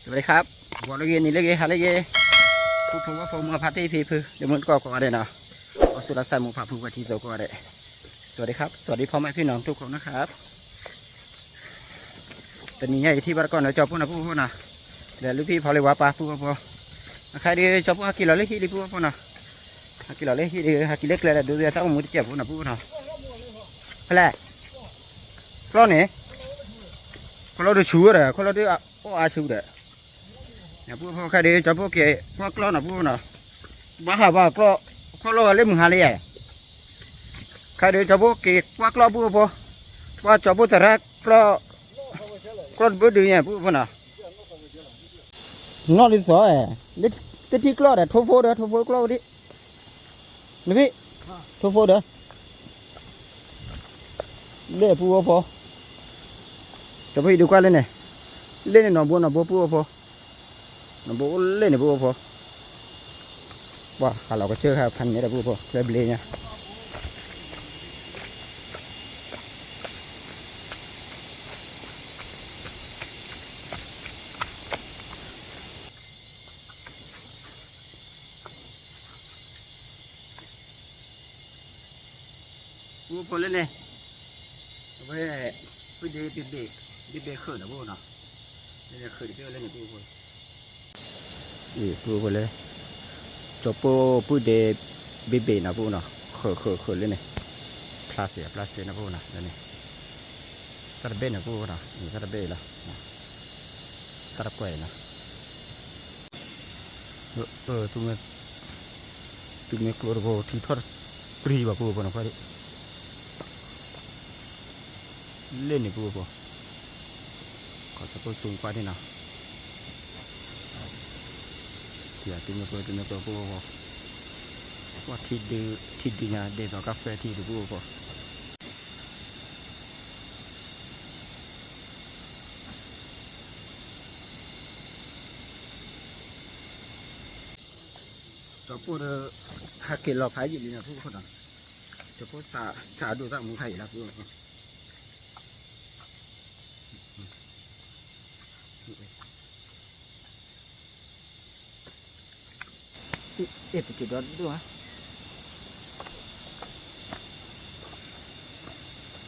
สวัสดีครับวันนี้นี่เล็กๆฮะเล็กๆผู้ว่าผมมาพัฒน์ที่พื้นเดี๋ยวมันก็ได้เนาะเอาสุรศักดิ์มุขผู้ว่าที่โตก็ได้สวัสดีครับสวัสดีพ่อแม่พี่น้องทุกคนนะครับตอนนี้ใหญ่ที่บ้านก่อนเราจอบพวกนะผู้นะเดี๋ยวลูกพี่พอเลยว่าปลาผู้ว่าพอใครดีจอบพวกกิโลเล็กที่ดีผู้ว่าพอนะกิโลเล็กที่ดีกิโลเล็กเลยดูเดี๋ยวต้องมุดเจ็บผู้นะผู้นะอะไรกล้องนี่กล้องดูชูเลยกล้องดูโอ้อาชูเลยเนี่ยผู้พ่อใครดีจอบพวกเก๋พวกกล้องนะผู้นะบ้าหาว่ากล้องเล่มหาเลยใครดีจอบพวกเก๋พวกกล้องผู้พ่อว่าจอบพวกแต่ละกล้องกล้องบุตรเนี่ยผู้พ่อนะนอกรีสอร์ทเด็ดที่กล้องเด็ดทุ่งโฟเด้อทุ่งโฟกล้องดินี่พี่ทุ่งโฟเด้อเล่ผู้พ่อจะไปดูกันเลยเนี่ยเล่นหนองบัวผู้พ่อหนองบัวเล่นผู้พ่อว่าข้าเราก็เชื่อครับพันนี้แหละผู้พ่อเลยเบลเนี่ยผู้พ่อเล่นเนี่ยไปไปเดบิเบขึ้นนะผู้เนาะเล่นขึ้นเยอะเล่นผู้พ่อผู้พ่อเลยจบผู้เดบิเบนะผู้เนาะขึ้นเล่นเนี่ยพลาสเซียนะผู้นะเล่นเนี่ยคาราเบนะผู้เนาะนี่คาราเบละคาราเกยนะตุ้มกลัวผู้ที่ทอดปรีบผู้พ่อนะพอดีเล่นนี่ผู้พ่อขอจะพูดสูงกว่าที่น่ะเดี๋ยวตุ้มกลัวผู้พ่อว่าที่ดีนะเด็ดกาแฟที่ดูผู้พ่อจะพูดฮักเกลเราขายอยู่นี่นะผู้พ่อน่ะจะพูดสาดูตั้งมือไทยแล้วผู้พ่อไปจุดนั้นด้วย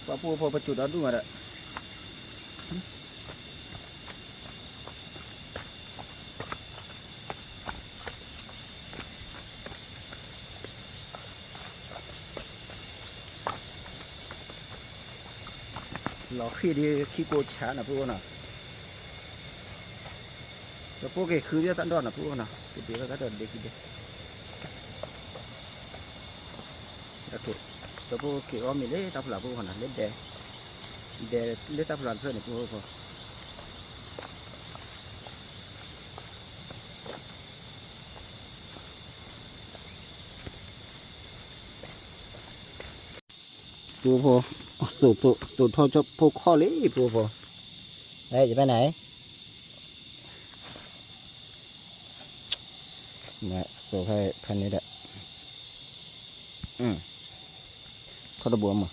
ป้าปูพอไปจุดนั้นด้วยอ่ะเราขี้โกช้านะพวกน่ะแล้วพวกเก๋คือเรื่องตันดอนนะพวกน่ะเดี๋ยวก็เดินเด็กโอเคแล้วพวกเก๋ว่ามีเล่ตับหลับพวกน่ะเล่เล่ตับหลับเพื่อนนี่พวกตัวทอดจะพวกข้อเลี้ยพวกจะไปไหนเนี่ยตัวให้พันนี้แหละเขาจะบวมมั้ง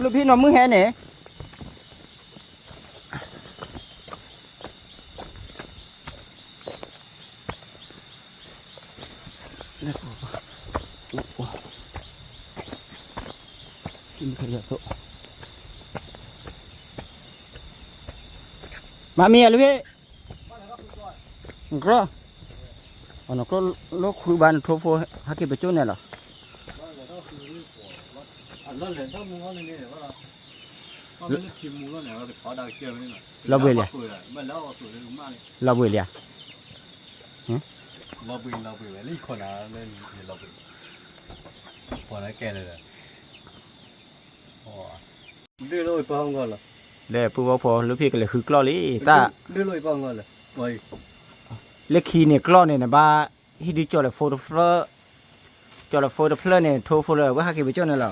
ลูกพี่น้องมือแห่เนี่ยกินขยะโตมามีอะไรพี่ก็อ๋อก็ลูกคุยบ้านโทรโฟฮักเก็บไปจุนเนี่ยหรอเราเบื่อเลยเราเบื่อเลยนี่คนอ่ะเล่นเราเบื่อพอแล้วแกเลยดื้อเลยป้องกันเหรอเลยปูว่าพอลูกพี่ก็เลยคือกล้อเลยตาดื้อเลยป้องกันเหรอไปเล็กขี้เนี่ยกล้อเนี่ยนะบ้า ฮิดิจอลโฟล์เฟอร์จอลโฟล์เฟอร์เนี่ยโทรโฟล์ว่าฮักกี้ไปจอนั่นหรอ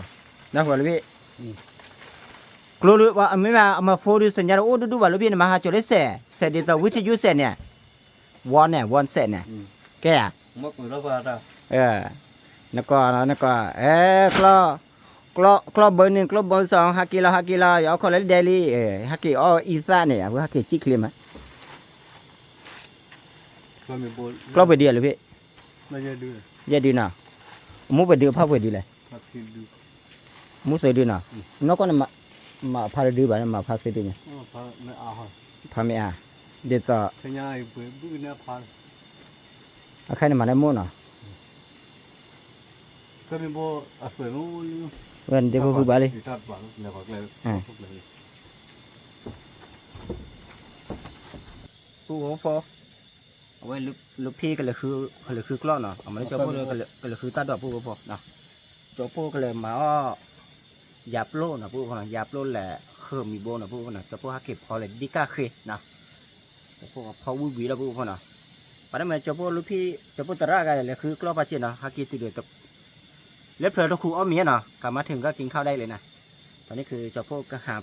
นะหัวเลยพี่กลัวว่าไม่มาเอามาโฟล์สัญญาณโอ้ดูว่าเลยพี่มาหาจอเลยเสร็จเดี๋ยววิทยุเสร็จเนี่ยวอนเสร็จเนี่ยแกอ่ะ mất người đó qua ra แล้วก็กล้อเบอร์หนึ่งกล้อเบอร์สองฮักกี้ลาอย่าเอาคนละเดลี่ฮักกี้อ๋ออีซ่าเนี่ยฮักกี้จิกลิม qua mình bố กล้อไปเดียวเลยพี่ nó ra đưa อย่าดีนะมูไปดีภาพไปดีเลย phát hiện đưa มูใส่ดีนะนอกก็มาพาดีบ้านมาพาเสดีเนี่ย phá nó à hả พาไม่เดี๋ยวต่อ cái nhà này với bữa nó phá ใครเนี่ยมาได้มูนะ cái mình bố à phải nó เว้นเดี๋ยวพูดบ้าเลย thì thật vắng là hoặc là không là ปูหัวฟอเอาไว้ลูกพี่ก็เลยคือกล้อเนาะเอามาได้เจ้าปูเลยก็เลยคือตาดอกปูหัวฟอเนาะเจ้าปูก็เลยมาอ้อยาบโลนะปูคนน่ะยาบโลแหละเครื่องมีโบนะปูคนน่ะเจ้าปูหาเก็บพอเลยดิก้าเคนะเจ้าปูพอวิ่งวิ่งแล้วปูคนน่ะปัจจุบันเจ้าปูลูกพี่เจ้าปูตระกันเลยคือกล้อปาเจนะหากินติดเดือดเล็บเพลินตะคูอ้อมเมียเนาะกลับมาถึงก็กินข้าวได้เลยนะตอนนี้คือเจ้าปูก็หา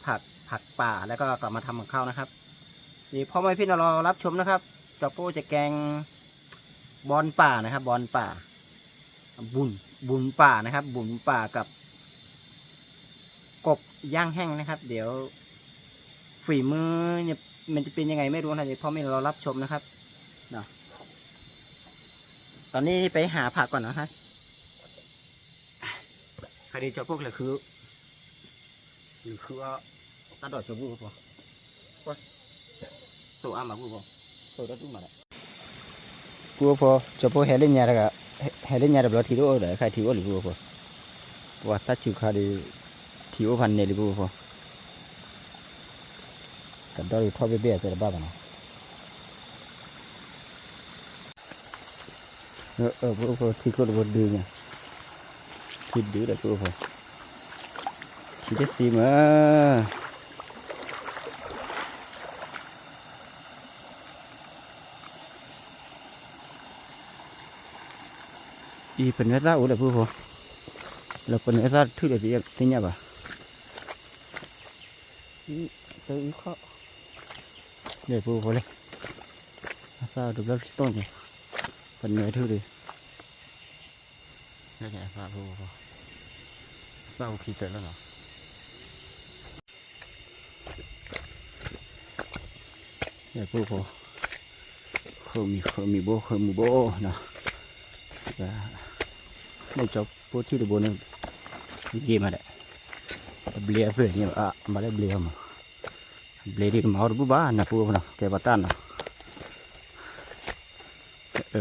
ผักป่าแล้วก็กลับมาทำกับข้าวนะครับนี่พ่อแม่พี่น้องรอรับชมนะครับเจ้าปูจะแกงบอนป่านะครับบอนป่าบุญป่านะครับบุญป่ากับกบย่างแห้งนะครับเดี๋ยวฝีมือเนี่ยมันจะเป็นยังไงไม่รู้นะเดี๋ยวพ่อแม่เรารับชมนะครับเนาะตอนนี้ไปหาผักก่อนนะครับใครดีเจ้าพวกเลยคือว่าตัดดอกชมพูพอโซอามาพูพอโซได้ตุ้มมาแล้วพูพอเจ้าพวกเฮลินยาระกะเฮลินยาระบล็อกที่รู้เลยใครที่ว่าหรือพูพอว่าตัดชิวคาดีที่ว่าพันเนี่ยหรือพูพอกันดอกทอดเบี้ยเป็นบ้าบ้านะพูพอที่ก็รู้ดีเนี่ยที่ดีเลยพูพอที่จะซีมาอีเป็นเนื้อซาอุดพูพอเราเป็นเนื้อซาทุเรียนที่เนี่ยป่ะตัวอีกข้อเดี๋ยวพูพอเลยซาดูแล้วต้นเนี่ยเป็นเนื้อทุเรียนนี่แหละซาพูพอซาอุคิดเตอร์แล้วเนาะเดี๋ยวพูพอเคยมีโบเนาะไม่จบพูดที่ดูบนนี่เกมอะไรเบลียเพื่อนเนี่ยมาได้เบลียมาเบลียที่มาเอาบุบ้านนะพูดนะแกบัตตันนะ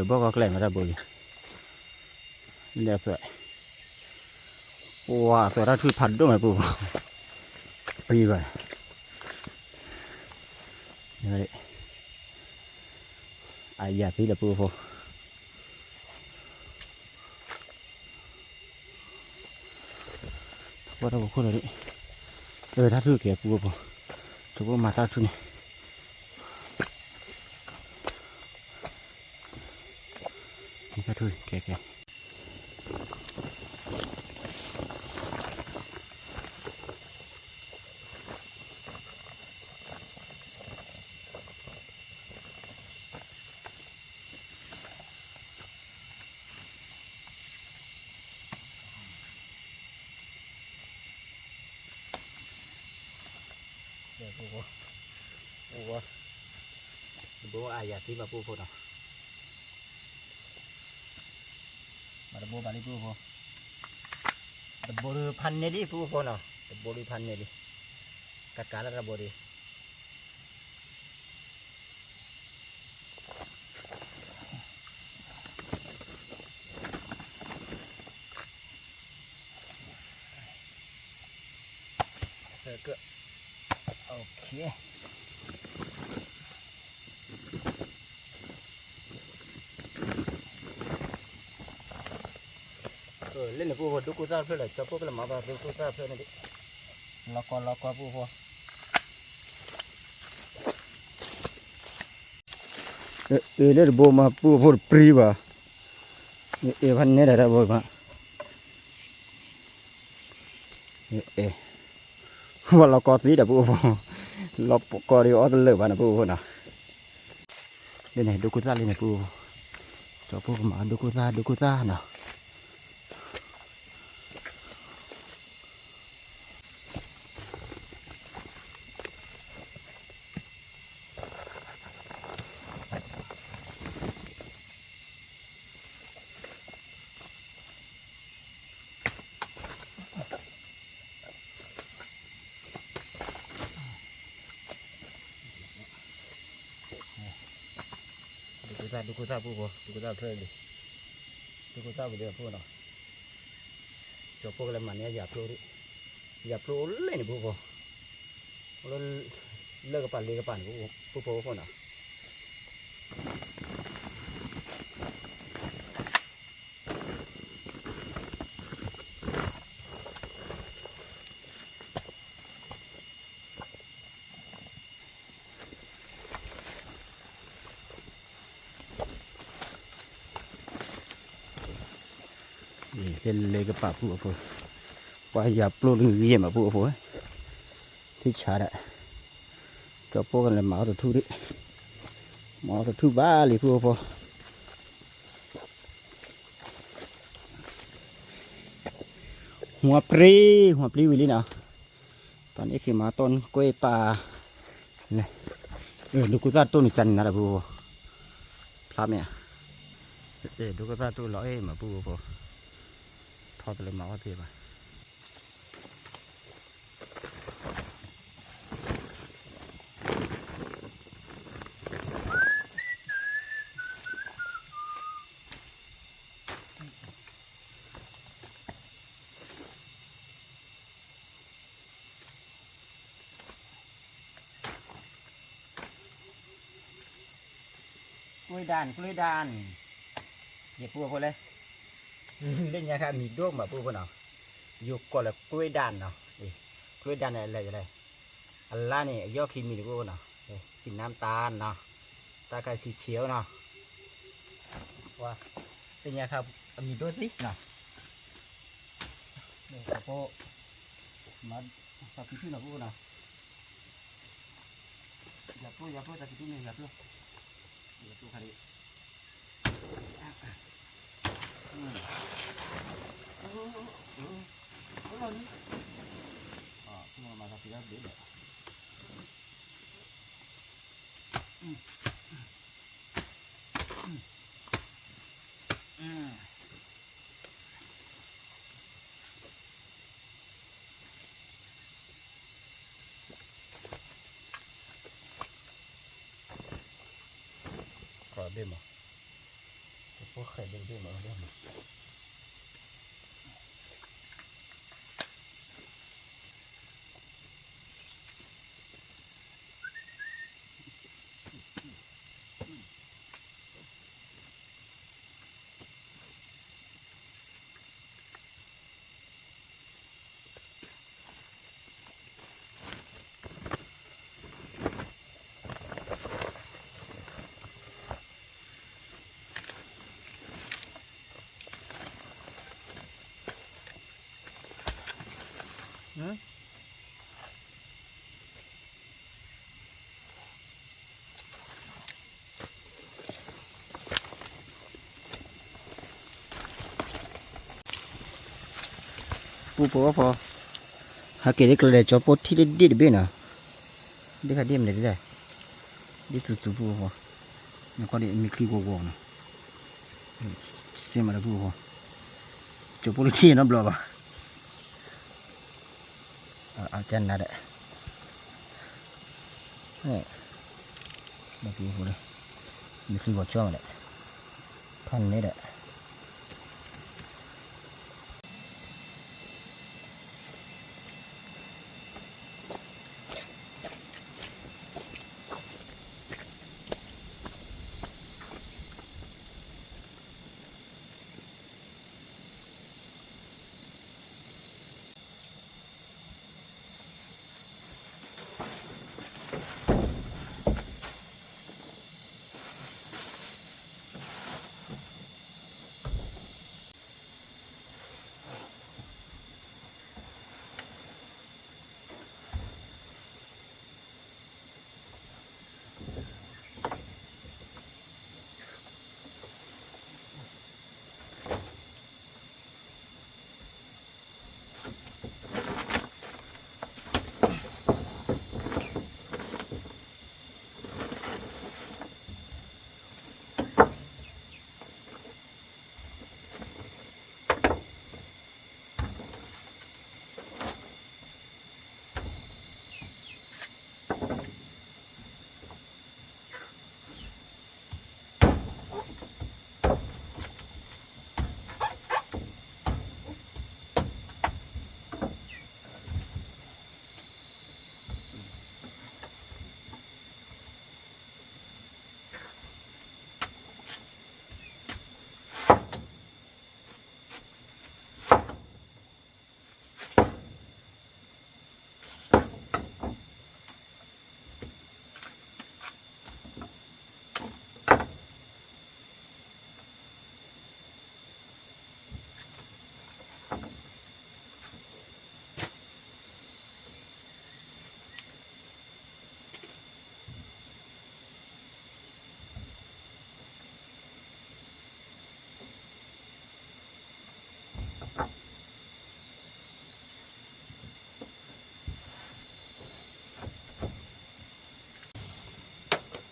บอกก็แกล้งมาได้บ่อยเลี้ยเพื่อนว้าตัวเราช่วยพัดด้วยไหมพูดปีไปนี่ไอ้ยาที่ละพูดว่าเราคนอะไรถ้าถือแก่ปูปะจะว่ามาตาทุนี่นี่ก็ถือแก่เดี๋ยวปูอายาที่มาปูพูดเนาะมาดูบาลีปูพูดบริพันเนี่ยดิปูพูดเนาะบริพันเนี่ยดิกัดการแล้วบริก็โอเคเล่นปูพอดูกูซาเพื่ออะไรจะพวกเรามาแบบดูกูซาเพื่อนี่ดิล็อกปูพอเล่นปูมาปูพอปรีบ่ พันนี้ได้บ่มาว่าเราก็ตีแต่ปูเราก็เดียวเอาตัวเลือกบ้านปูนะนี่นี่ดูกุซ่าเลยนี่ปูชอบปูมาดูกุซ่าเนาะดูกุซ่าปูดูกุซ่าเพื่อนดิดูกุซ่าไปเดียวปูเนาะชอบปูอะไรมันเนี่ยอย่าโปรดิอย่าโปรเลยนี่ปูเราเลิกกับปั่นเลยกับปั่นปูเนาะเล่นเลยกับปั่นปูว่าอย่าโปรดึงเยี่ยมปูที่ชาร์ดชอบปูกันเลยหมาตัวทุดิหมาตัวทุบ้าเลยปูหัวปลีวิลลี่นะตอนนี้คือมาต้นกล้วยป่าเนี่ยดูกุซ่าต้นจันนะปูพลาดเนี่ยดูกุซ่าต้นร้อยมาปูทอดเลยมาว่าเทียบกล้วยด่านอย่าปูพอเลยเล่นยังไงมีดวงมาปูพอเนาะอยู่ก่อนเลยกล้วยด่านเนาะกล้วยด่านอะไรอันล่านี่ยอดคีมีปูเนาะกินน้ำตาลเนาะตาไก่สีเขียวเนาะว่าเป็นยังครับมีดวงสิเนาะเดี๋ยวพอมาสับพิธีเนาะปูเนาะอย่าปูสับพิธีเนี่ยอย่าปูคดีมาสับพิธีเดี๋ยวขอเบี้ยมาพวกไข่เบี้ยมาเบี้ยมาปูพอหาเกล็ดเลยจอปที่ดิดเบี้ยนะดิค่ะดิมเลยดิตุปูพอนี่ก็ดิมีคลีโกโก้นะเสียมาแล้วปูพอจอปที่น้ำบล็อกเอาจันนั่นแหละนี่มาปูพอเลยมีคลีโกช่องแหละพันนี่แหละ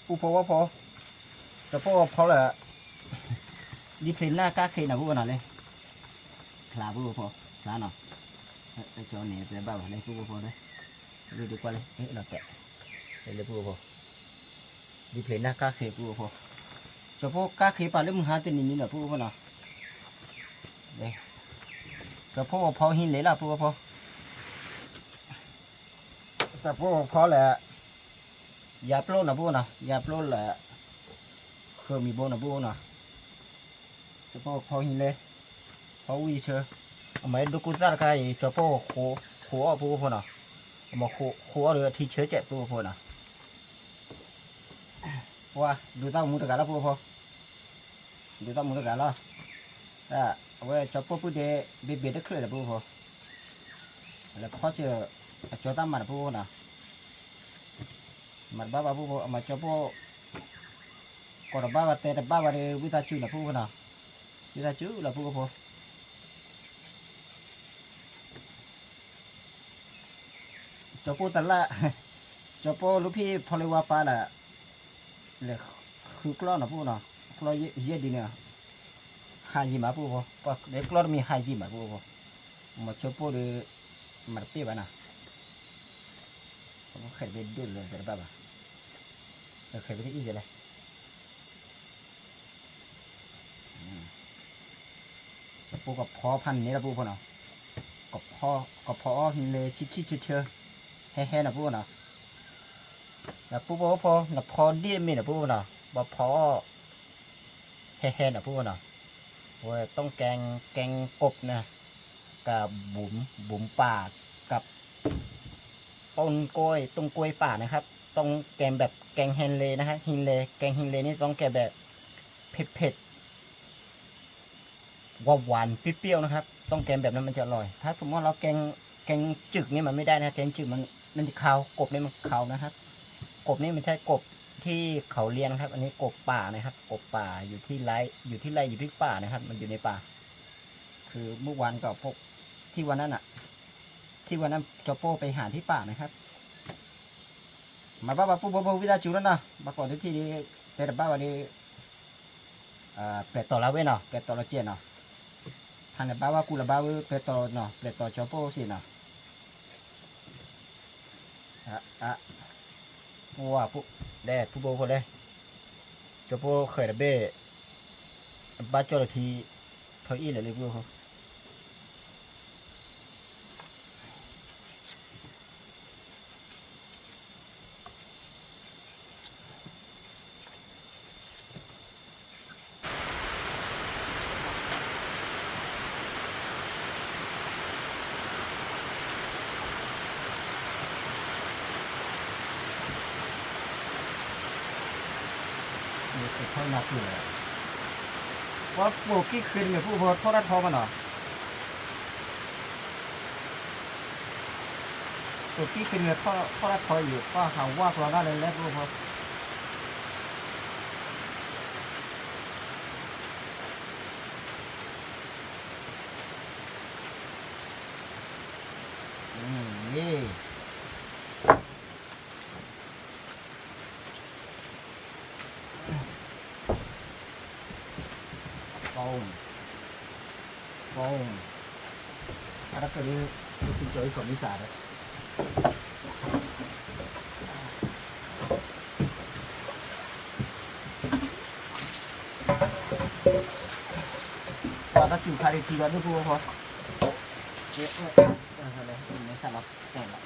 ปูพอว่าพอจะพอพอแหละดีเพลนหน้ากล้าเคยนะพูดหน่อยเลยคลาพูดพอคลาเนาะไอ้จอเนี่ยจะบ้าอะไรพูดพอเลยดูดีกว่าเลยเอ๊ะเราแกะเลยพูดพอดีเพลนหน้ากล้าเคยพูดพอจะพอกล้าเคยป่ะเรื่องมึงหาตัวนี้นะพูดพอเนาะเลยจะพอพอหินเลยล่ะพูดพอจะพอพอแหละยาปล้นนะพูดนะยาปล้นแหละคือมีโบนะพูดนะจะพอพอหินเลยพอวิ่งเชื่อเอาไม่ดูกูจะอะไรจะพอโคพูดพอนะมาโคหรือที่เชื่อเจ็บพูดพอนะว่าดูตั้งมือตะการแล้วพูดพอดูตั้งมือตะการแล้วแต่เอาไว้จะพอพูดเดบิดได้เคลื่อนพูดพอแล้วพอเจอจะตั้งมันพูดนะมันบ้าพูดมาจะพอก่อนบ้าแต่บ้าเลยวิตาจูนะพูดนะวิตาจูละพูดพอจะพูดแต่ละจะพูดลูกพี่พอเลยว่าปาละเลยคือกล้อนะพูดนะกล้อเยอะดีเนี่ยหายจีมาพูดพอก็เด็กกล้อมีหายจีมาพูดพอมาจะพูดเลยมันเปี้ยบ้านะผมเคยไปดูเลยแต่บ้าเคยไปที่อีกเลยปูกับพอพันนี้ละปูพอเนาะกับพอหินเลยชิดเชื่อแห่นะปูเนาะแล้วปูพอนะพอดีมีนะปูเนาะบ่พอแห่นะปูเนาะโอ้ยต้องแกงกบนะกับบุ๋มป่ากับต้นกล้วยป่านะครับต้องแกงแบบแกงฮินเลนะฮะแกงฮินเลนี่ต้องแกงแบบเผ็ดหวานเปรี้ยวๆนะครับต้องแกงแบบนั้นมันจะอร่อยถ้าสมมติเราแกงจึกนี่มันไม่ได้นะแกงจึกมันจะคาวกบนี่มันคาวนะครับกบนี่มันใช่กบที่เขาเลี้ยงครับอันนี้กบป่านะครับกบป่าอยู่ที่ไร่อยู่ที่ป่านะครับมันอยู่ในป่าคือเมื่อวานกับพวกที่วันนั้นจอโป้ไปหาที่ป่านะครับมาบ้าปูวิดาจูแล้วนะมาก่อนที่นี่แต่บ้าวันนี้เป็ดต่อละเว้ยเนาะเป็ดต่อละเจียนเนาะทางบ้ากูละบ้าเป็ดต่อเนาะเป็ดต่อจอโป้สิเนาะว่าปุ๊ได้ปุ๊บพอได้จอโป้เคยระเบ้บ้าจอละทีพออีเลยปุ๊บเขาเขาหนักอยู่เลยว่าปลูกกี่คืนเนี่ยผู้พอทอดทอมันเหรอปลูกกี่คืนเนี่ยทอดทออยู่ก็หาว่าเราได้เลยแล้วผู้พอ không ada cái cái chơi sổ misa đấy và ta chịu khai thì thì nó vừa thôi này sao lắm này là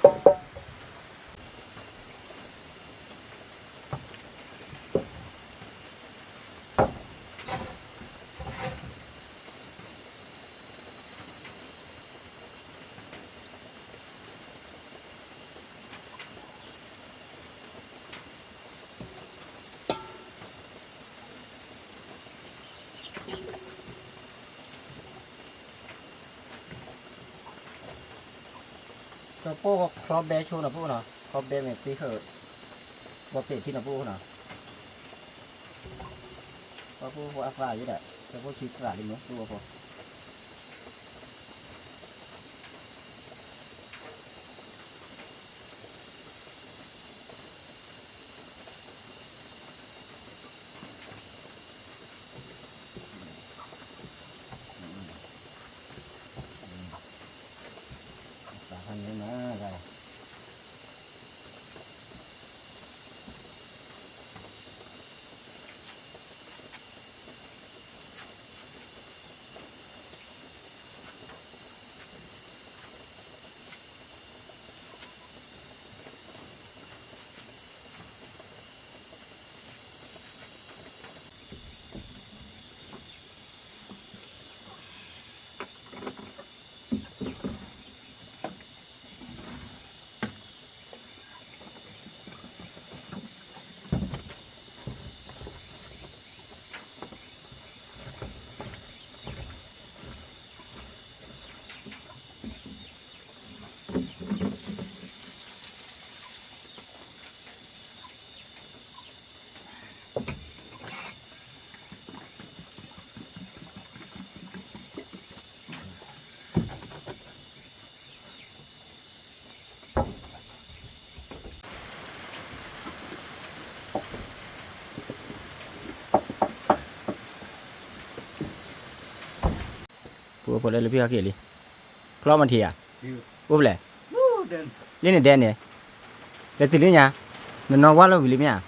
ตัวโป้ครอบเบชูนะพูนะครอบเบแบบที่เขาบอกเตะที่นะพูนะพอพูว่าฟ้าอยู่แหละแต่พูชิดฟ้าดิมั้งตัวพอสาพันนี้นะอะไรพูดพอได้เลยพี่เขาเกลี่ยครอบมันทีอ่ะพูดเลยเล่นในแดนเนี่ยแต่ติดเล่นยังมันนอนว่าเราวิลิมยัง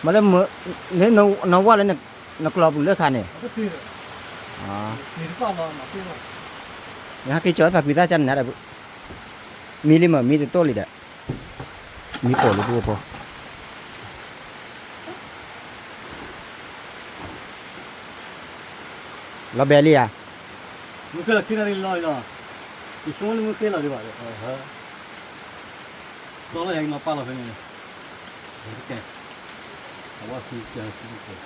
มาแล้วเมื่อเนี่ยนอนว่าแล้วเนี่ยนักกลอบเลือกคันเนี่ยอ๋อเนี่ยที่จอดแบบพิธาจันทร์นะแต่มีลิมมีแต่โต้เลยเด้อมีโต้เลยพูดพอเราเบลี่อ่ะมึงเคยกินอะไรลอยเนาะอีช่วงนี้มึงเคยอะไรบ้างฮะตอนแรกมาป้าเราเป็นไงโอเคแต่ว่าคือจะซื้อตัว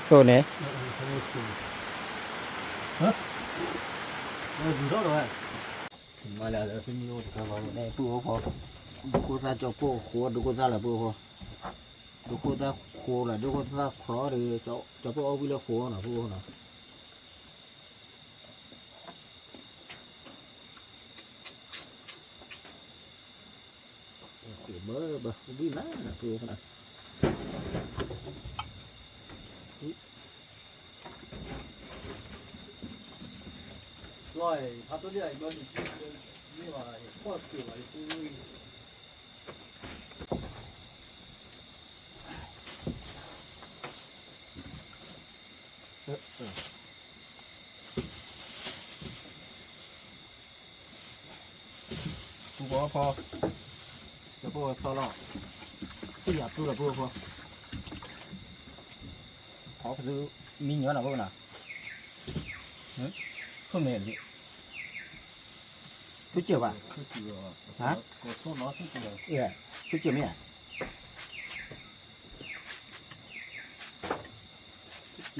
โซเนี่ยฮะมันดูแล้วเหรอมาแล้วแล้วที่มีโอ้ที่เขาบอก เนี่ยพูดพอดูกูซาจบพูดขวดดูกูซาละพูดพอดูกูซาขวดละดูกูซาครอหรือจบพูดเอาไปเลยขวดนะพูดนะเบอร์ดีนะพูดนะลอยพัดตัวใหญ่เบอร์นี่ว่าโคตรสวยคือพูดพอจะพูดโซโล่ที่อยากพูดละพูดพอเขาคือมีเยอะนะพูดนะkhông mềm gì thứ chưa bạn hả yeah thứ chưa mấy à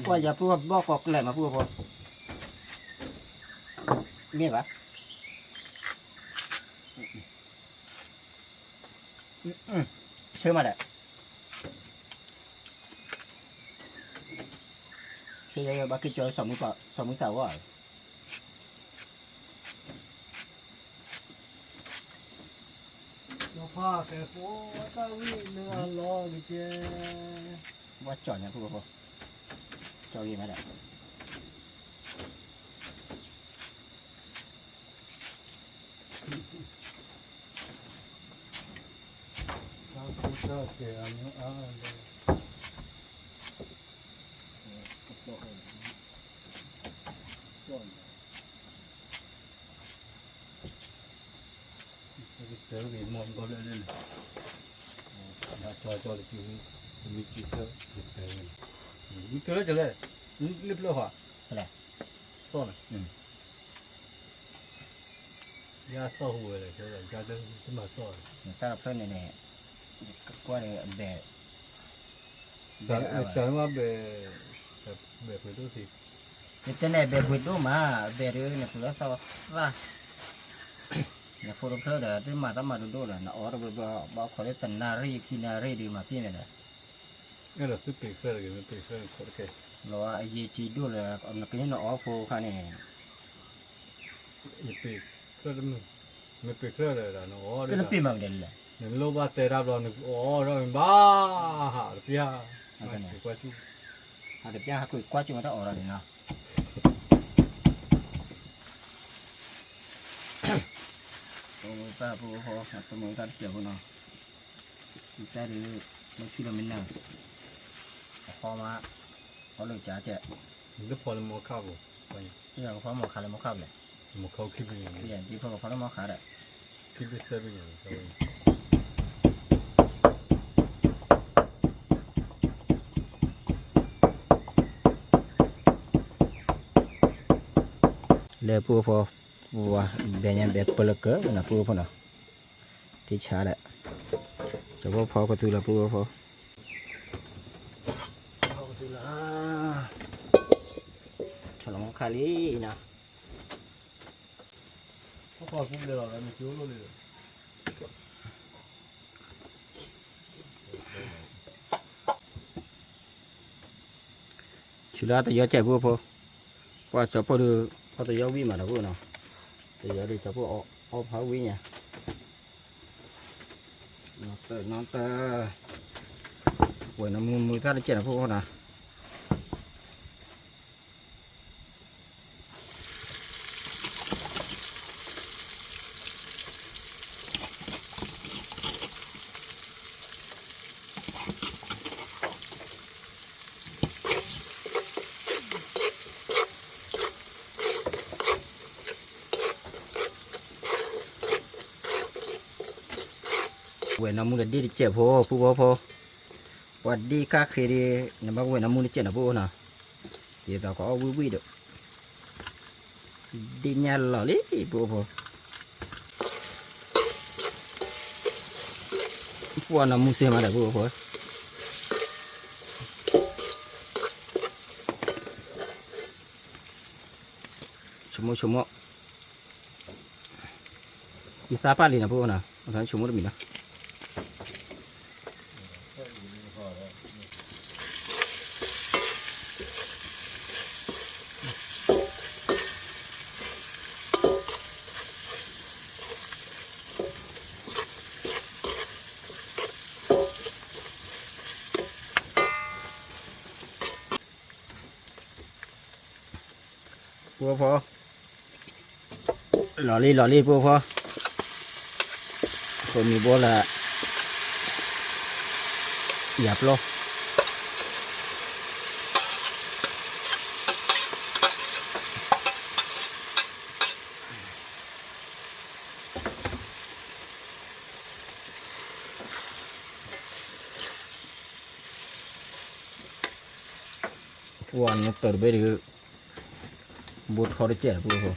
qua giờ phù bao cọc lại mà phù hợp nghe bạn chơi mà đấy chơi ba cái chơi sống mới sao rồi nó pha cái phố tao đi nữa lo cái chứ ว่าจอดเนี่ยผู้พ่อจอดยังไงได้เจอมีมอนก็เลยจอเลยคือมีกี่เท่ามีเท่าจะเลยรีบเลยฮะอะไรต้นยาซ่อหัวเลยใช่ไหมยาเดินขึ้นมาซ่อถ้าเพื่อนเนี่ยก็เลยแบบ แต่ว่าแบบไปดูสิ แต่เนี่ยแบบวิดูมาแบบเนี่ยเพื่อสาวว่าเนี่ยฟูร์เพื่อเดี๋ยวที่มาตั้งมาดูเลยนะอ๋อเราบอกเขาเรียกตันนารีกินารีดีมาพี่เนี่ยนะ นี่เราซื้อปีกเสื้อกันปีกเสื้อโอเคเราไอ้ยีจีดูเลยเอามากินเนาะอ๋อฟูข้าเนี่ยปีกเสื้อไม่ปีกเสื้อเลยนะอ๋อก็ต้องปีมาเด่นเลยเนี่ยโลบาเตราบเราเนี่ยอ๋อเราเป็นบ้าฮะพี่ฮะกว่าชูหาเด็กย่าคุยกว่าจูมาต้องอ๋อเราเนี่ยเนาะโอ้ป้าปูโหหัดตัวมือตัดเกี่ยวกันเนาะแต่ดูมันชื่อเราไม่น่าพอมาพอเลยจ้าเจ๊นี่พอแล้วมอข้าวไปที่เราพอมาขายแล้วมาข้าวเลยมอข้าวคิดเป็นยังไงที่ที่พอแล้วมาขายเลยคิดเป็นเสื้อเป็นยังไงเลยปูพอว่าเบียนแบบเปลือกเกอนะปูพอเนาะที่ชาเลยจะว่าพอประตูละปูพอประตูละฉลองคาลีนะพอพูดเลยหรอไม่คิดว่าเลยชุดละตัวเยอะใจปูพอว่าจะพอดูพอตัวเยอะวิ่งมาแล้วปูเนาะตัวเยอะดีจะพอเอาพาวิ่งเนี่ยน้องเตอหวยน้ำมือท่าได้เจ็ดนะพวกนะหวยน้ำมือดีเจ็บพอผู้พอวัดดีค่าเคยดีเนี่ยมาหวยน้ำมือเจ็บนะพวกนะเดี๋ยวเราก็เอาวิ่งเด้อดีเนี่ยหล่อเลยพวกพวกน้ำมือเสียมาได้พวกชั่วโมงอีสาปาลีนะพวกนะตอนชั่วโมงมีนะพวกพอหล่อลี่พวกพอคนมีบัวละหยับโลวันนี้เติร์เบอร์บูทเขาได้เจ็บพวกพอ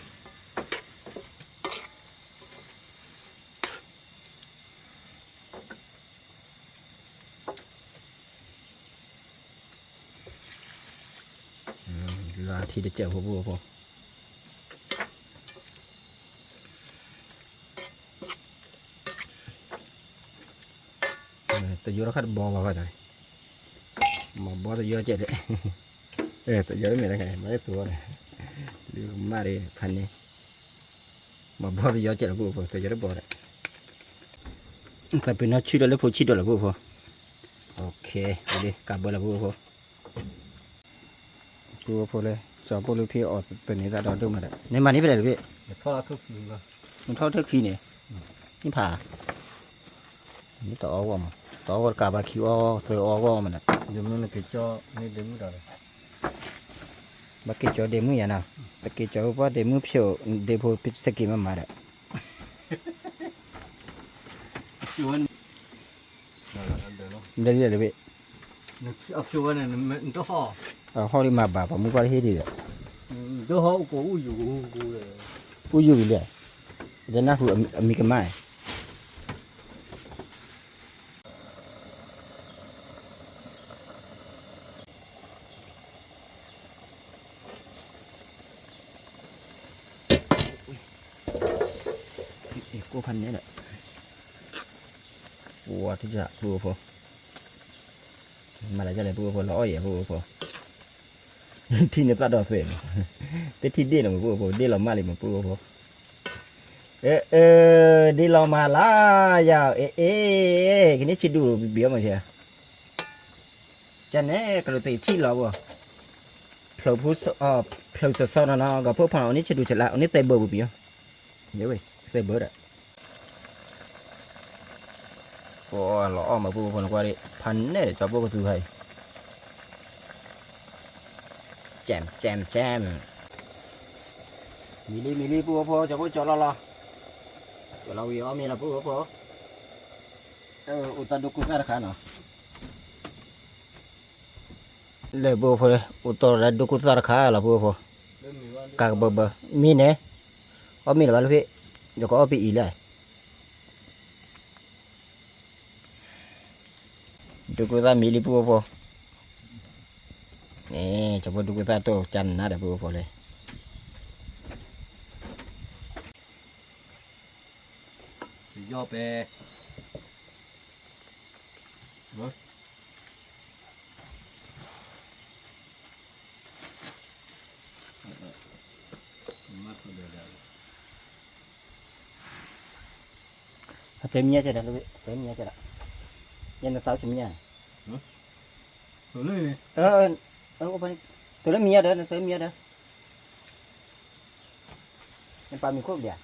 ลาที่ได้เจ็บพวกพอแต่ยูราคัดบอลมาก็ได้มาบอลแต่ยูเจ็บเลยแต่ยูไม่ได้ไงไม่ได้ตัวเลยดูมาเลยพันนี้มาบอลแต่ยูเจ็บพวกพอแต่ยูได้บอลเลยแต่เป็นนักชิดเลยพอชิดเลยพวกพอ โอเคเอาดิกลับเบอร์ละพูพูเลยจอพูลูกพี่ออกเป็นนี้ตาดอนดูมาได้ในมันนี่ไปไหนลูกพี่ ทอดทุกทีก็ มันเท่าเท่าขี้เนี่ยนี่ผ่านี่ต่อว่ามันต่อว่ากาบาคิวเธอว่ามันอ่ะ เดี๋ยวมันก็จะนี่เดี๋ยวมันก็เลย บากิจอเดมือยังนะบากิจอว่าเดมือเพียวเดพูพิสกิมันมาได้ ชวนนั่นแหละเดี๋ยวเนาะ เดี๋ยวเลยพี่ นึกเอาชวนเนี่ยมันต้องห่อ ห่อที่มาบ่าผมมุกว่าเฮ็ดดีเลย ต้องห่อกูอยู่กูเลย กูอยู่เลยเดี๋ยวน่าหูมีกันไหมกูพันนี้แหละวัวที่จะพูดพอมาแล้วจะเลยพูดพอร้อยอย่าพูดพอที่เนี่ยตัดดอกเฟนแต่ที่ดีเราพูดพอดีเรามาเลยมาพูดพอดีเรามาละยาวกินนี่ชิดูเบี้ยมาเชียจะเนี่ยกระติที่เราบ่เพลพูสเพลจะซ้อนนะกับพวกพนักนี้ชิดูเสร็จแล้วอันนี้เตะเบอร์บุบเบี้ยเดี๋ยวเว้ยเตะเบอร์อ่ะโอ้หล่อมาพูดคนกว่าดิพันเนี่ยจะพูดกับตัวใครแจมมิลลี่พูดพอจะพูดจอละจะเราวิวมีละพูดพออุตดุกุตระขานะเลยพูดพอเลยอุตระดุกุตระขาละพูดพอกากเบอมีเนี่ยเอามีละบ้างพี่เดี๋ยวก็เอาไปอีเลยดุกุตระมิลลี่พูดพอนี่จะพูดดุกุตระโตจันนะเดี๋ยวพูดพอเลยย่อไปเนาะมาตัวเดียว เต็มเงี้ยจะได้ลูกเต็มเงี้ยจะได้ยันตัวสาวชิมเงี้ย ตัวนี้นี่ โอ้ไปตัวนั้นเมียเด้อเต็มเมียเด้อมันปลามีโคกเดียว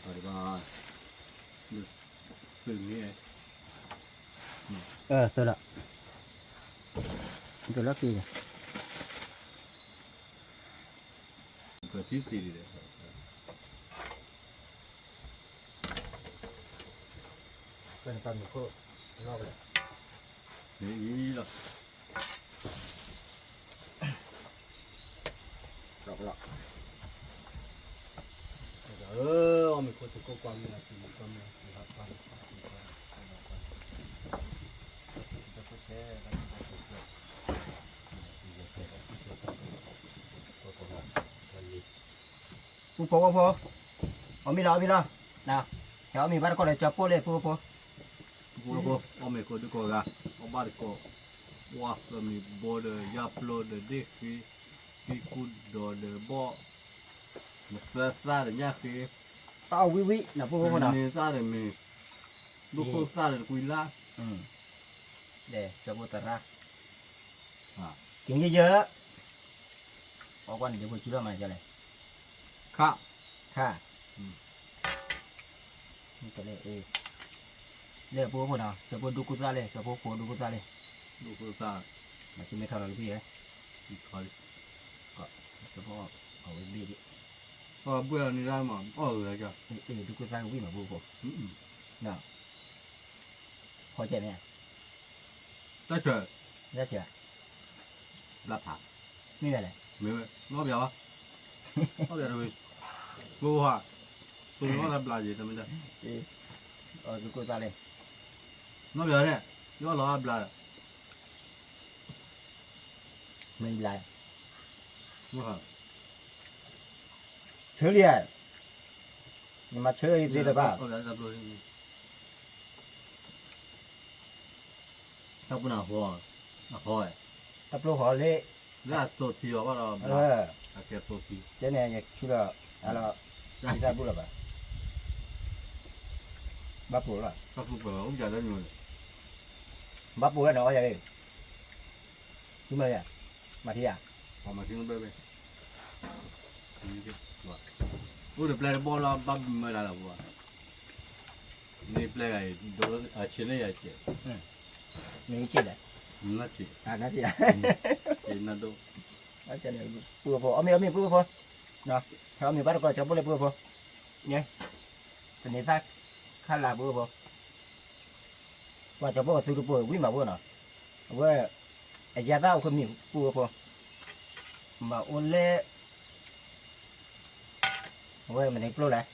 อะไรบ้างตัวนี้ตัวละกี่ ตัวที่สี่เลย เป็นปลามีโคกรอบเลย นี่หรอ รอบละ เอาไม่ควรจะก็ความเนี่ยคือความเนี่ยนะครับความปูพอเอามีแล้วนะเดี๋ยวมีบ้านก็เลยจับปูเลยปู กูเอาไม่ควรจะก็กะเอาบ้านก็ว่าจะมีบอร์ดยับโหลดเด็กที่กูโดนบ่มาซาเดี๋ยวนี้คือ เอาวินะปูนะ นี่ซาเดี๋ยวมีลูกคนซาเดี๋ยวคุยละ เดี๋ยวจับปูตระกินเยอะๆเอาวันเดี๋ยวปูชิลล์มาจะเลย ค่ะ นี่ก็เลยเรียกปูนะจับปูดูกุตาเลยจับปูดูกุตาเลย ลูกคนซา มาชิมไม่เท่าไรพี่เอ้ อีกคน จับปูเอาไว้บีดิ ก็เบื่อนี่ได้มั้งเลยจ้ะ ดูกุตาวิ่งมาปูน่ะพอใจไหม ได้เจอ ได้เชียว รับผ่า ไม่เป็นไร 没有，我表啊，我表会，我话，所以我来不垃圾怎么的？ดูกุตาเลย 我表呢，我老不拉， ไม่เป็นไร 我哈， เชื่อเลยนี่มาเชื่ออีกทีเดียวป่ะ 我表咋不？他不拿活，拿活哎， ตับลูกหอเละ 那做题哦，我老不拉，还给做题， เจ้าเนี่ยอยากชิลล์อะไรที่จะพูดหรือเปล่าบ้าพูดหรอ 他不管，我们家的牛， bắt búa nó vậy chúng mày à mà thi à พอมาถึงเบ้นี่สิว่าโอ้เดี๋ยวเปลย์บอลเราบับไม่ได้แล้วว่านี่เปลย์ไอ้ดูเชนเลยไอ้เจ้ mình chết đấy น่าจี à nó gì à เอ็นน่าดู nó chân này búa phô ở mi búa phô nó theo mi bắt được cho búa lên búa phô nhé thì này ta khá là búa phô qua cho búa từ búa quý mà búa nó búa ai ra tao không nhiều búa phô mà ôn lê búa mình này búa lại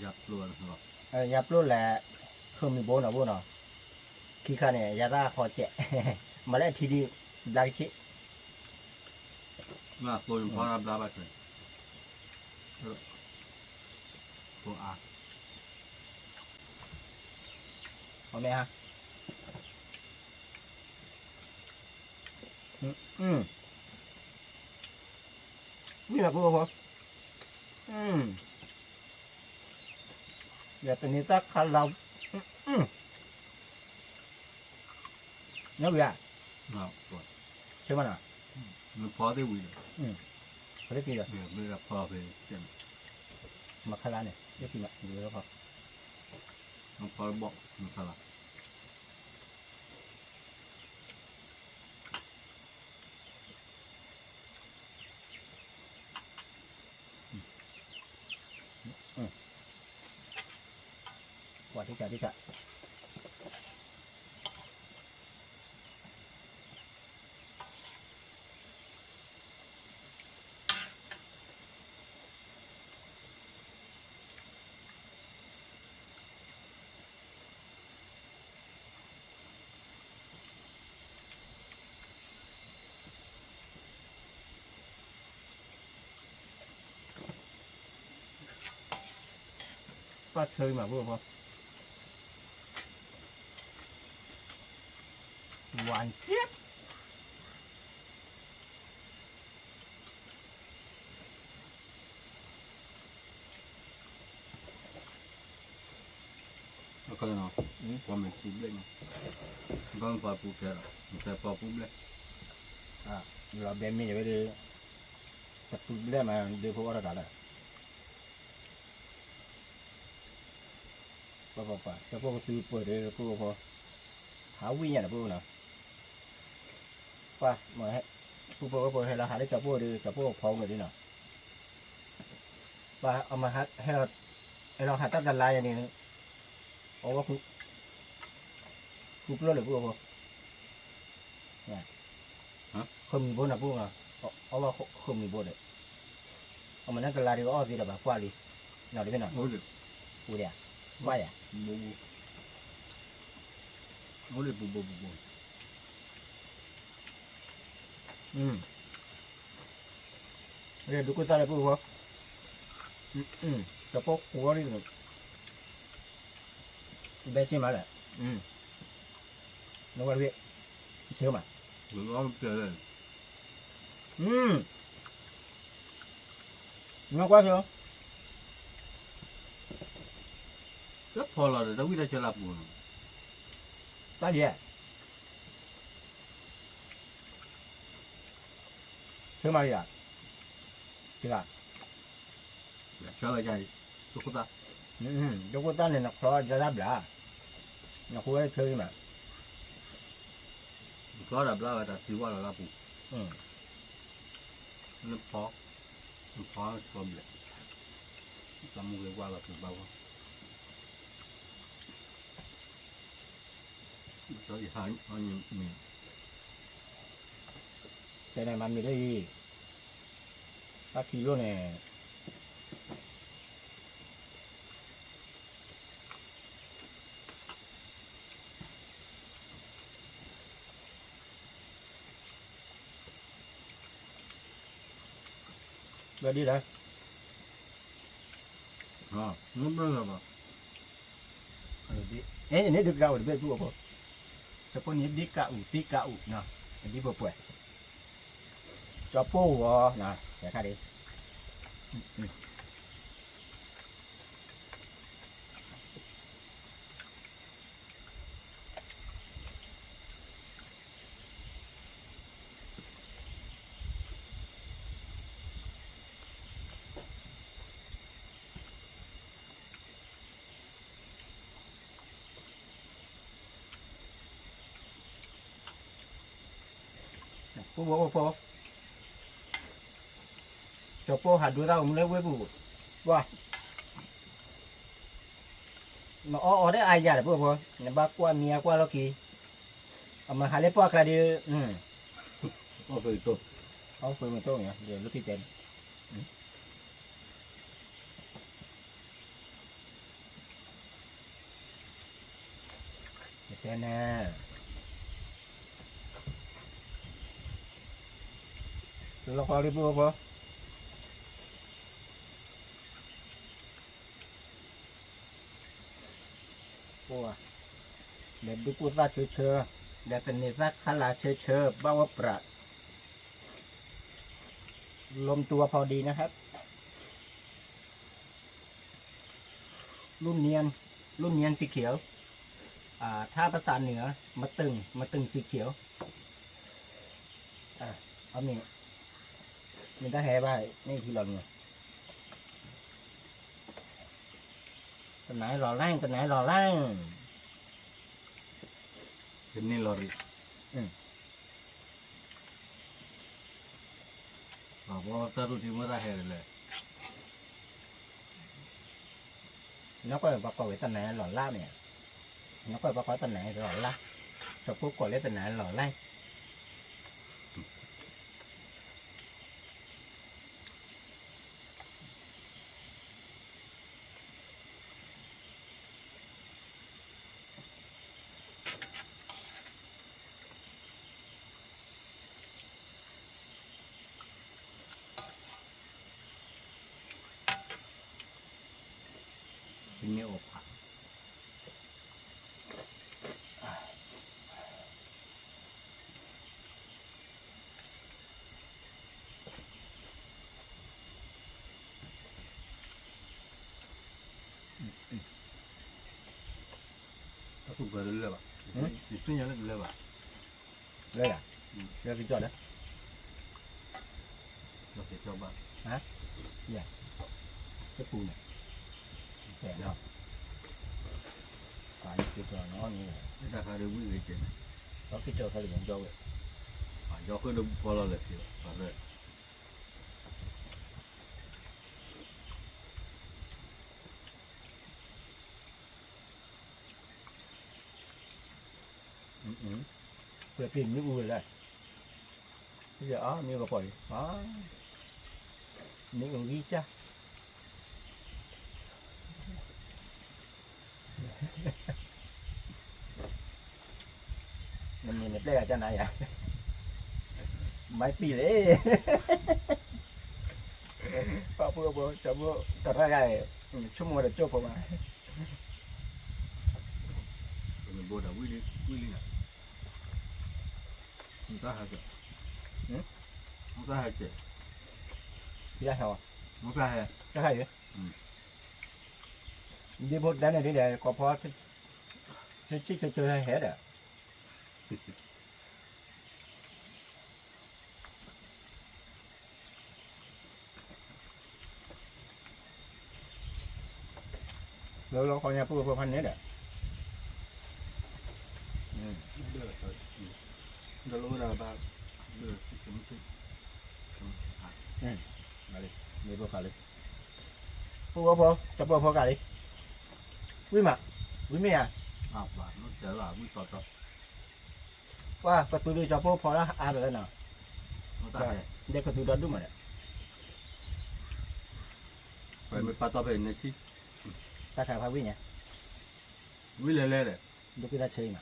อยากกลัวนะครับ nhập luôn là khôngมีโบนเอาโบนเอาขี้ข้าเนี่ยยาตาพอเจ๊มาแล้วทีดีได้ชิ น่ากลัวอยู่เพราะรับได้บ้างเลยตัวอา เอาไหมฮะนี่แหละพวกผมอย่าเป็นนิสัยขัดเราเนี่ยเวีย น่ากลัว ใช่ไหมน่ะ มันพอได้วิ่ง เขาได้กินเหรอ เดี๋ยวไม่รับพอไปเจ้า มาขลาเนี่ยได้กินไหมหรือแล้วพอ มันพอบอกมันพอละ กว่าที่จะก็เชยมาพวกผมหวานเจี๊ยบ แล้วก็เนาะความเป็นปุ๊บเลยเนาะก็มันพอปุ๊บแค่มันแต่พอปุ๊บเลย เราเบนมีอยู่เลยแต่ปุ๊บเรื่องมาเดี๋ยวพวกเราด่าเลยป่ะแต่พวกซื้อเปิดเลยพวกพอหาวิ่งอย่างพวกน่ะป่ะมาให้พวกก็เปิดให้เราหาได้จับพวกดีจับพวกพองเลยดิเนาะป่ะเอามาให้เราหาตั้งแต่ลายอย่างนี้เอาว่าคุกเลือดหรือพวกพอเนี่ยkhôngมีโบนอ่ะพวกอ่ะเอาว่าkhôngมีโบนเลยเอามานั่งกันลายดีก็อ้อสิเดี๋ยวแบบกว่าดิเนาะดิไม่เนาะ โอ้ย กูเดี๋ยวว่าอย่าง บูบูโอ้ยบูบูบูบู เรียนดูกุตาเลยพวกเขาแต่พวกหัวนี่เบสิมาเลยนึกว่าเรียเชื่อมา หรือว่าเจอเลย นึกว่าเชื่อ ก็พอเราเลยต้องวิ่งได้เจอหลับบุญ ตาเดียเชื่อมาเลยอ่ะจริงอ่ะ เจอใหญ่ตุ๊กตา ดูกุตาเนี่ยนักครอจะรับหล่ะนักคุยเชื่อมา ก็ดับแล้วแต่ถือว่าเราหลับบุญนั่นพอมันพอก็เบียดสมุนเลยว่าเราถือเบาเราอย่าหายเอาอย่างนี้ แต่ในมันมีได้ตาคิโลเนี่ยก็ดีแล้ว นู้นเรื่องอะไร นี่ดึกเราเดี๋ยวดูก่อนแต่พวกนี้ดิกะอุติกะอุนะอันนี้ป่วยจะปูวะนะแต่ข้าดิ ผู้บอกว่าพอจบโปหัดดูเราเลิกไว้ผู้ว่ามาอ๋อได้อายยาพวกพอเนี่ยบ้ากว่าเมียกว่าเรากี่เอามาหาเล็บปอกอะไรดีเอาไปตัวเอาไปมันโต้งเนี่ยเดี๋ยวลูกพี่เจนเจนนะตัวละครที่พวกพอWah, dan duku ra chơi dan kene ra khala chơi bawa prat ลมตัวพอดีนะครับรุ่นเนียนสีเขียวถ้าภาษาเหนือมาตึงสีเขียวเอานี่มันได้แห่ไปนี่ทีหลังเนี่ยตัวไหนหล่อแรงตัวไหนหล่อแรง เป็นนี่ลอรี่บอกว่าตารุ่นที่เมื่อไรเห็นเลย nó có bà coi tên này lò lá nè nó có bà coi tên này lò lá cho phút coi lấy tên này lò láเป็นนี่อบผักถ้าถูกไปเรื่อยๆป่ะดิซึ่งยังเรื่อยๆป่ะ đây à đây cái chỗ đó เราเสียชาวบ้าน cái phù này khỏe nó phải cái chỗ nó như này ไม่ได้ใครได้วิ่งเลยเจ๋ง có cái chỗ phải được cho vậy ยอขึ้นดูพอเราเลยทีละพอเลย vừa tìm những người này bây giờ như là phải đó những người ghi chắc mình nhìn đây là chân này à máy pì đấy bao bữa cho bữa thật ra này chung một là chụp vào mà เป็นโบดาวิ่งเลยนะมันก็หายเจ็บมันก็หายเจ็บ đi ra hả มันก็หาย cái hay đấy đi bộ đến này đi để có phó chơi hay hết à lâu coi nhà phụ phân đấy đấy เลือดเรารู้แล้วบ้างเลือดที่สมชุด đi bộ phải đi phụ cho phụ cả đi quý mà quý mẹ à อาบว่าnóเจอว่าวิ่งต่อ qua cái túi đi cho phụ phó đó rồi nào มันก็หาย để cái túi đó đúng rồi đấy ไปไม่ปลาต่อไปในที่ ta khai phá quý nhỉ วิ่งเรื่อยๆเลย lúc cái ta chơi mà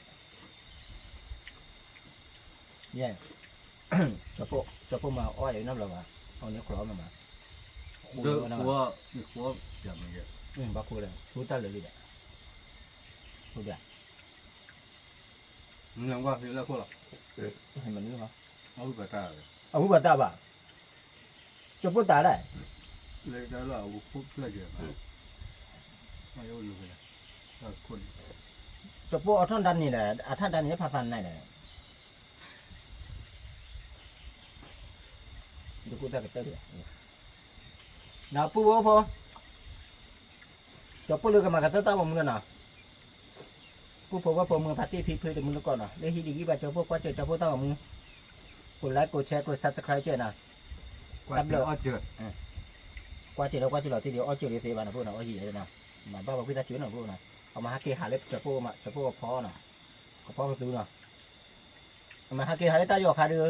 yeah cho phụ mà oi đấy nó là mà ông nhớ khó mà เด้อหัวมีหัวอย่างเงี้ย bà khu này chú ta là gì đấy khu đấy มันยังว่าคือแล้วพวกเรา hay mình nữa hả เอาไปตาเลย ông bà ta bà cho phụ ta đấy เลยได้แล้วเอาพวกเพื่อเยอะไม่เอาอยู่เลยคน cho phụ ở thôn đan này là thôn đan này phá phản này này được cụ ta cái tới nào phụ cho phụ được mà cái tới tao mà muốn nào phụ phụ mưa phát ti phi phi được muốn con nào để khi đi bà cho phụ qua chơi cho phụ tao mà muốn กดไลค์กดแชร์กด subscribe เจ้านะ quạt lửa ở chợ กว่าที่เราที่เดียวอ้อเจอเรียบนะพวกน่ะอ้อหีเลยนะมาบ้าบอกพี่ตาจื้อน่ะพวกน่ะเอามาหาเกหาเล็บจะพวกมาจะพวกพอน่ะก็พอก็ดูน่ะเอามาหาเกหาเล็บตาอยู่หาเดือ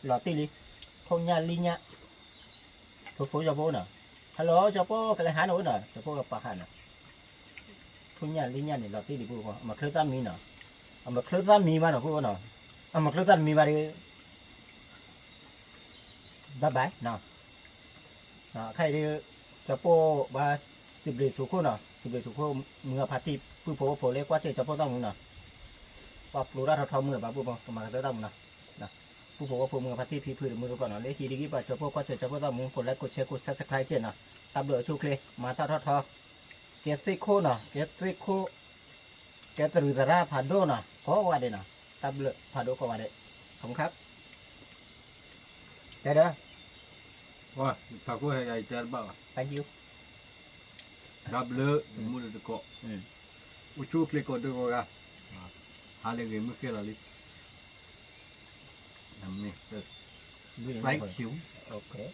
หลอดตีลิคงญาลิญะพวกจะพวกน่ะฮัลโหลจะพวกอะไรหาหนูน่ะจะพวกกับปากหันน่ะคงญาลิญะนี่หลอดตีลิพวกมาเคลื่อนตามมีน่ะเอามาเคลื่อนตามมีมาน่ะพวกน่ะเอามาเคลื่อนตามมีมาดิบ๊ายบายน่ะใครที่จะโป้บาสิบเหรียญสุขุน่ะสิบเหรียญสุขุเมื่อพัดที่ผู้โผล่เล็กว่าเจ้าจะโป้ต้องมึงน่ะว่าปลูกได้เท่าเมื่อบาผู้บ่มาจะต้องนะผู้โผล่ว่าผู้เมื่อพัดที่พี่พื้นมือก่อนน่ะเลขที่ดีกี่บาทจะโป้ก็จะโป้ต้องมึงกดไลค์กดแชร์กดซับสไครต์เจ้าน่ะตับเหลือชูเคลมาทอเกตติโคน่ะเกตติโคเกตรุจราพาโดน่ะขอว่าเด้น่ะตับเหลือพาโดก็ว่าเด้ขอบคุณครับเด้อ 哇他过还在这吧 thank you đập lửa mua được cọ u chu klik cọ được rồi à hai lần người mới kia là đi nằm nè Really lấy nice. chiếu Okay.